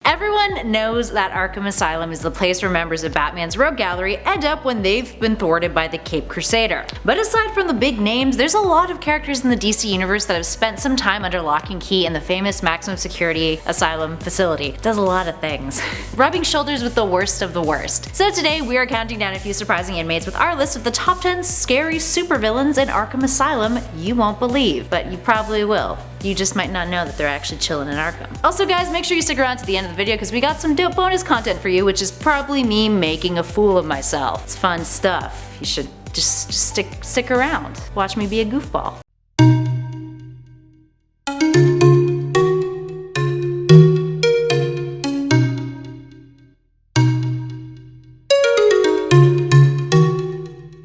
Everyone knows that Arkham Asylum is the place where members of Batman's rogue gallery end up when they've been thwarted by the Caped Crusader. But aside from the big names, there's a lot of characters in the DC universe that have spent some time under lock and key in the famous maximum security asylum facility. It does a lot of things. Rubbing shoulders with the worst of the worst. So today we are counting down a few surprising inmates with our list of the top 10 scary supervillains in Arkham Asylum you won't believe, but you probably will. You just might not know that they're actually chilling in Arkham. Also guys, make sure you stick around to the end of the video because we got some dope bonus content for you, which is probably me making a fool of myself. It's fun stuff. You should just stick around. Watch me be a goofball.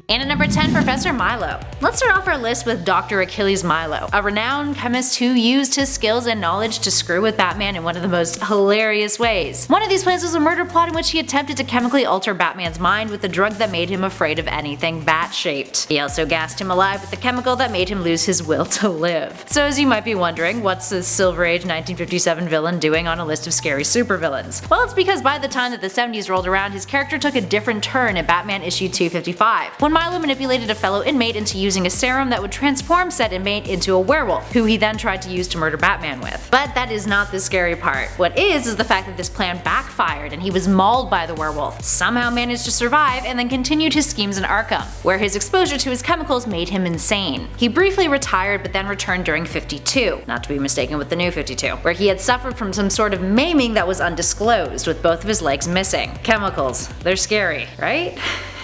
And at number 10, Professor Milo. Let's start off our list with Dr. Achilles Milo, a renowned chemist who used his skills and knowledge to screw with Batman in one of the most hilarious ways. One of these plans was a murder plot in which he attempted to chemically alter Batman's mind with a drug that made him afraid of anything bat-shaped. He also gassed him alive with the chemical that made him lose his will to live. So as you might be wondering, what's this Silver Age 1957 villain doing on a list of scary supervillains? Well, it's because by the time that the 70s rolled around, his character took a different turn in Batman issue 255, when Milo manipulated a fellow inmate into using a serum that would transform said inmate into a werewolf, who he then tried to use to murder Batman with. But that is not the scary part. What is the fact that this plan backfired and he was mauled by the werewolf, somehow managed to survive, and then continued his schemes in Arkham, where his exposure to his chemicals made him insane. He briefly retired but then returned during 52, not to be mistaken with the new 52, where he had suffered from some sort of maiming that was undisclosed, with both of his legs missing. Chemicals, they're scary, right?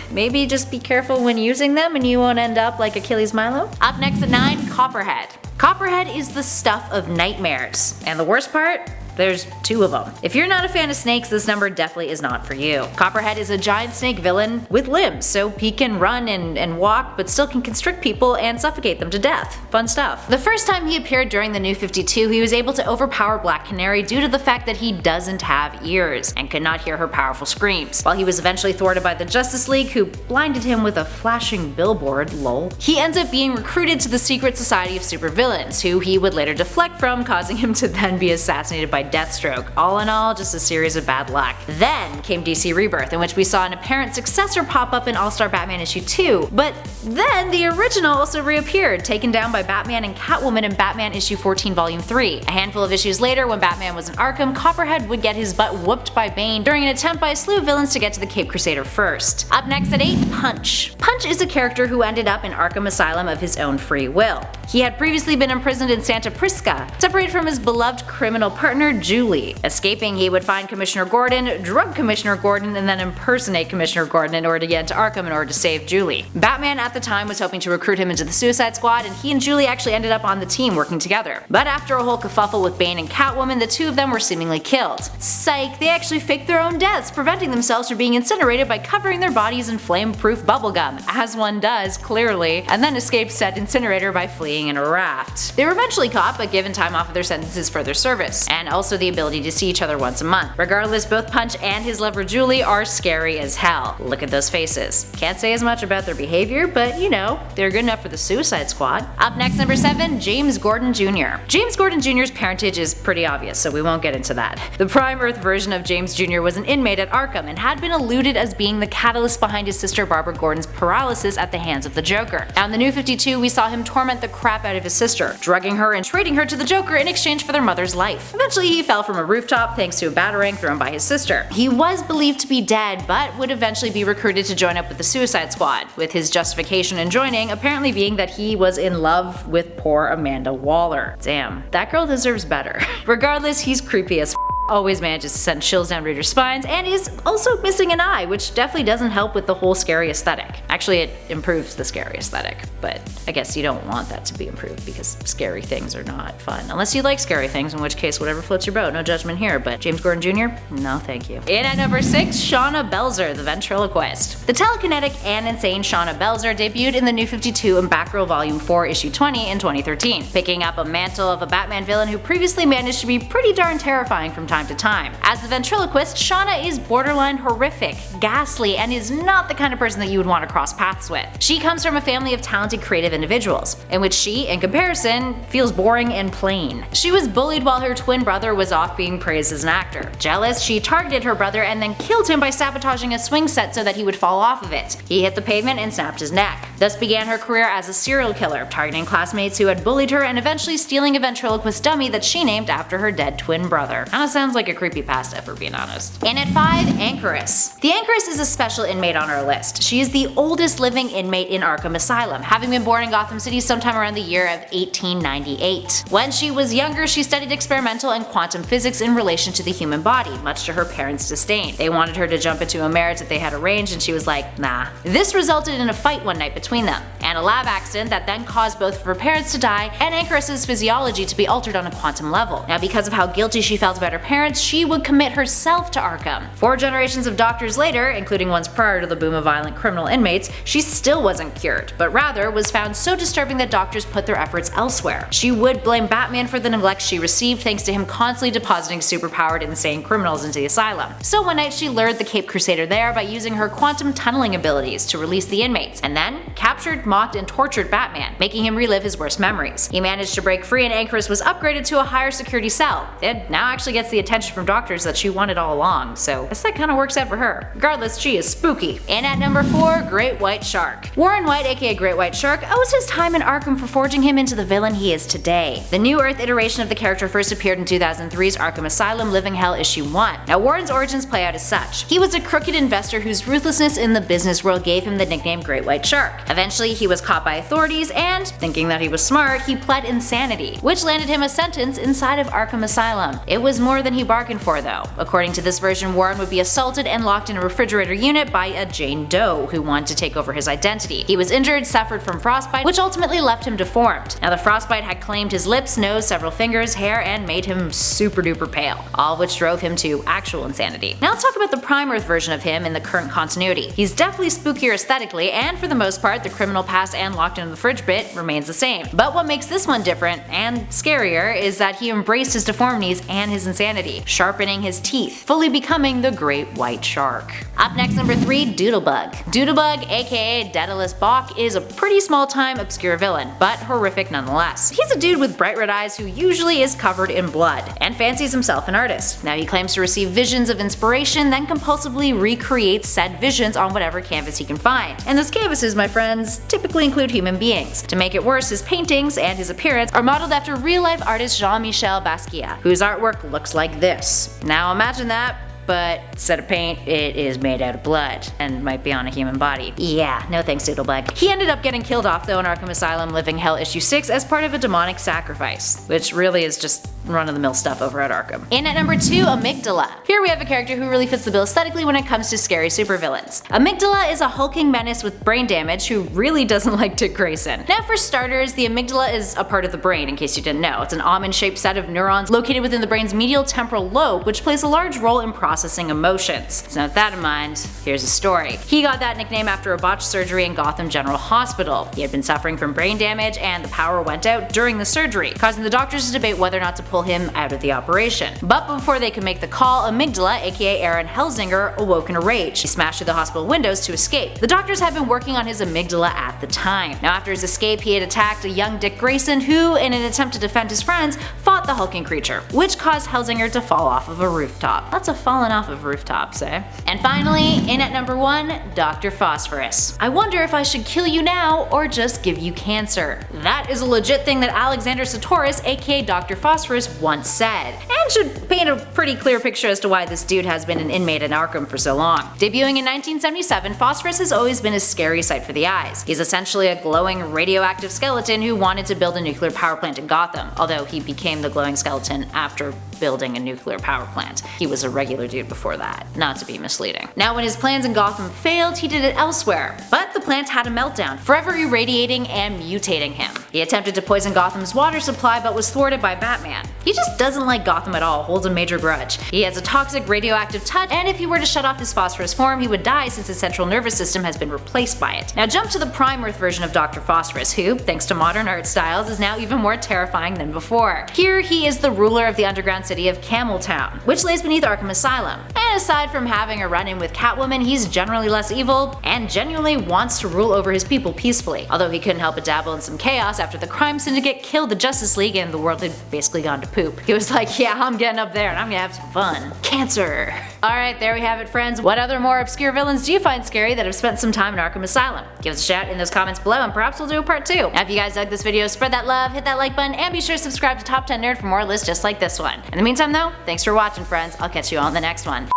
Maybe just be careful when using them and you won't end up like Achilles Milo. Up next at 9, Copperhead. Copperhead is the stuff of nightmares. And the worst part? There's 2 of them. If you're not a fan of snakes, this number definitely is not for you. Copperhead is a giant snake villain with limbs, so he can run and walk, but still can constrict people and suffocate them to death. Fun stuff. The first time he appeared during the New 52, he was able to overpower Black Canary due to the fact that he doesn't have ears and could not hear her powerful screams. While he was eventually thwarted by the Justice League, who blinded him with a flashing billboard, lol, he ends up being recruited to the secret society of supervillains, who he would later deflect from, causing him to then be assassinated by Deathstroke. All in all, just a series of bad luck. Then came DC Rebirth, in which we saw an apparent successor pop up in All-Star Batman issue 2, but then the original also reappeared, taken down by Batman and Catwoman in Batman issue 14 volume 3. A handful of issues later, when Batman was in Arkham, Copperhead would get his butt whooped by Bane during an attempt by a slew of villains to get to the Caped Crusader first. Up next at 8, Punch. Punch is a character who ended up in Arkham Asylum of his own free will. He had previously been imprisoned in Santa Prisca, separated from his beloved criminal partner Julie. Escaping, he would find Commissioner Gordon, drug Commissioner Gordon, and then impersonate Commissioner Gordon in order to get into Arkham in order to save Julie. Batman at the time was hoping to recruit him into the Suicide Squad, and he and Julie actually ended up on the team working together. But after a whole kerfuffle with Bane and Catwoman, the 2 of them were seemingly killed. Psych, they actually faked their own deaths, preventing themselves from being incinerated by covering their bodies in flame-proof bubblegum, as one does, clearly, and then escaped said incinerator by fleeing in a raft. They were eventually caught, but given time off of their sentences for their service, and also the ability to see each other once a month. Regardless, both Punch and his lover Julie are scary as hell. Look at those faces. Can't say as much about their behavior, but you know, they're good enough for the Suicide Squad. Up next, number 7, James Gordon Jr. James Gordon Jr.'s parentage is pretty obvious, so we won't get into that. The Prime Earth version of James Jr. was an inmate at Arkham and had been alluded as being the catalyst behind his sister Barbara Gordon's paralysis at the hands of the Joker. Now in the New 52, we saw him torment the crap out of his sister, drugging her and trading her to the Joker in exchange for their mother's life. Eventually he fell from a rooftop thanks to a batarang thrown by his sister. He was believed to be dead, but would eventually be recruited to join up with the Suicide Squad, with his justification in joining apparently being that he was in love with poor Amanda Waller. Damn, that girl deserves better. Regardless, he's creepy as f. always manages to send chills down readers' spines, and is also missing an eye, which definitely doesn't help with the whole scary aesthetic. Actually, it improves the scary aesthetic, but I guess you don't want that to be improved because scary things are not fun. Unless you like scary things, in which case whatever floats your boat, no judgment here, but James Gordon Jr.? No thank you. In at number 6, SHAUNA BELZER, the Ventriloquist. The telekinetic and insane SHAUNA BELZER debuted in the New 52 and Batgirl Volume 4 issue 20 in 2013, picking up a mantle of a Batman villain who previously managed to be pretty darn terrifying from time to time. As the ventriloquist, SHAUNA is borderline horrific, ghastly, and is not the kind of person that you would want to cross cross paths with. She comes from a family of talented creative individuals, in which she, in comparison, feels boring and plain. She was bullied while her twin brother was off being praised as an actor. Jealous, she targeted her brother and then killed him by sabotaging a swing set so that he would fall off of it. He hit the pavement and snapped his neck. Thus began her career as a serial killer, targeting classmates who had bullied her and eventually stealing a ventriloquist dummy that she named after her dead twin brother. Kinda sounds like a creepypasta if we're being honest. And at 5, ANCHORESS. The ANCHORESS is a special inmate on our list. She is the oldest living inmate in Arkham Asylum, having been born in Gotham City sometime around the year of 1898. When she was younger, she studied experimental and quantum physics in relation to the human body, much to her parents' disdain. They wanted her to jump into a marriage that they had arranged and she was like, nah. This resulted in a fight one night between them, and a lab accident that then caused both of her parents to die and ANCHORESS' physiology to be altered on a quantum level. Now because of how guilty she felt about her parents, she would commit herself to Arkham. 4 generations of doctors later, including ones prior to the boom of violent criminal inmates, she still wasn't cured, but rather was found so disturbing that doctors put their efforts elsewhere. She would blame Batman for the neglect she received thanks to him constantly depositing superpowered insane criminals into the asylum. So one night she lured the Cape Crusader there by using her quantum tunneling abilities to release the inmates, and then captured, mocked, and tortured Batman, making him relive his worst memories. He managed to break free and ANCHORESS was upgraded to a higher security cell. It now actually gets the attention from doctors that she wanted all along, so I guess that kinda works out for her. Regardless, she is spooky. And at number 4, Great White Shark. Warren White, aka Great White Shark, owes his time in Arkham for forging him into the villain he is today. The New Earth iteration of the character first appeared in 2003's Arkham Asylum Living Hell issue 1. Now Warren's origins play out as such. He was a crooked investor whose ruthlessness in the business world gave him the nickname Great White Shark. Eventually he was caught by authorities and, thinking that he was smart, he pled insanity, which landed him a sentence inside of Arkham Asylum. It was more than he bargained for though. According to this version, Warren would be assaulted and locked in a refrigerator unit by a Jane Doe who wanted to take over his identity. He was injured, suffered from frostbite, which ultimately left him deformed. Now the frostbite had claimed his lips, nose, several fingers, hair, and made him super duper pale, all of which drove him to actual insanity. Now let's talk about the Prime Earth version of him in the current continuity. He's definitely spookier aesthetically, and for the most part the criminal past and locked in the fridge bit remains the same. But what makes this one different and scarier is that he embraced his deformities and his insanity, sharpening his teeth, fully becoming the Great White Shark. Up next, number 3, Doodlebug. Doodlebug, aka Daedalus Bach, is a pretty small-time obscure villain, but horrific nonetheless. He's a dude with bright red eyes who usually is covered in blood, and fancies himself an artist. Now he claims to receive visions of inspiration, then compulsively recreates said visions on whatever canvas he can find. And those canvases, my friends, typically include human beings. To make it worse, his paintings and his appearance are modeled after real-life artist Jean-Michel Basquiat, whose artwork looks like this. Now imagine that, but instead of paint, it is made out of blood and might be on a human body. Yeah, no thanks, Doodlebug. He ended up getting killed off though in Arkham Asylum Living Hell issue 6 as part of a demonic sacrifice, which really is just run-of-the-mill stuff over at Arkham. And at number 2, AMYGDALA. Here we have a character who really fits the bill aesthetically when it comes to scary supervillains. AMYGDALA is a hulking menace with brain damage who really doesn't like Dick Grayson. Now for starters, the amygdala is a part of the brain, in case you didn't know. It's an almond-shaped set of neurons located within the brain's medial temporal lobe, which plays a large role in processing emotions. So with that in mind, here's a story. He got that nickname after a botched surgery in Gotham General Hospital. He had been suffering from brain damage and the power went out during the surgery, causing the doctors to debate whether or not to pull him out of the operation. But before they could make the call, AMYGDALA, aka Aaron Helsinger, awoke in a rage. He smashed through the hospital windows to escape. The doctors had been working on his amygdala at the time. Now after his escape, he had attacked a young Dick Grayson who, in an attempt to defend his friends, fought the hulking creature, which caused Helsinger to fall off of a rooftop. Lots of falling off of rooftops, eh? And finally, in at number 1, Dr. Phosphorus. I wonder if I should kill you now or just give you cancer. That is a legit thing that Alexander Sartorius, aka Dr. Phosphorus, once said, and should paint a pretty clear picture as to why this dude has been an inmate in Arkham for so long. Debuting in 1977, Phosphorus has always been a scary sight for the eyes. He's essentially a glowing radioactive skeleton who wanted to build a nuclear power plant in Gotham, although he became the glowing skeleton after building a nuclear power plant. He was a regular dude before that, not to be misleading. Now when his plans in Gotham failed, he did it elsewhere, but the plant had a meltdown, forever irradiating and mutating him. He attempted to poison Gotham's water supply but was thwarted by Batman. He just doesn't like Gotham at all, holds a major grudge. He has a toxic radioactive touch, and if he were to shut off his phosphorus form, he would die since his central nervous system has been replaced by it. Now jump to the Prime Earth version of Dr. Phosphorus, who, thanks to modern art styles, is now even more terrifying than before. Here he is the ruler of the underground city of Cameltown, which lays beneath Arkham Asylum. And aside from having a run-in with Catwoman, he's generally less evil, and genuinely wants to rule over his people peacefully. Although he couldn't help but dabble in some chaos after the crime syndicate killed the Justice League and the world had basically gone to poop. He was like, yeah, I'm getting up there and I'm gonna have some fun. Cancer. Alright, there we have it, friends. What other more obscure villains do you find scary that have spent some time in Arkham Asylum? Give us a shout in those comments below and perhaps we'll do a part 2. Now if you guys dug this video, spread that love, hit that like button, and be sure to subscribe to Top 10 Nerd for more lists just like this one. In the meantime though, thanks for watching, friends. I'll catch you all in the next one.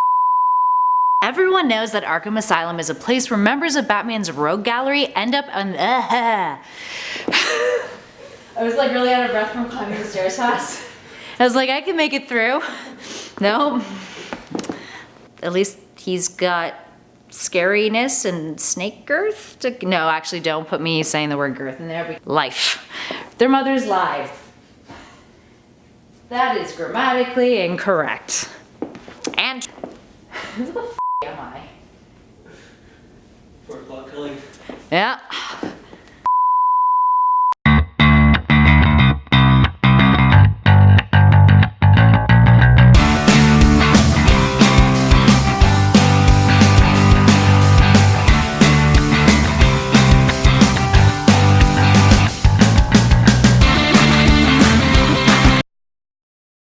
Everyone knows that Arkham Asylum is a place where members of Batman's rogue gallery end up on I was like really out of breath from climbing the stairs fast. I was like, I can make it through. No. At least he's got scariness and snake girth? No, actually don't put me saying the word girth in there. Life. Their mother's life. That is grammatically incorrect. And who the f am I? 4 o'clock killing. Yeah.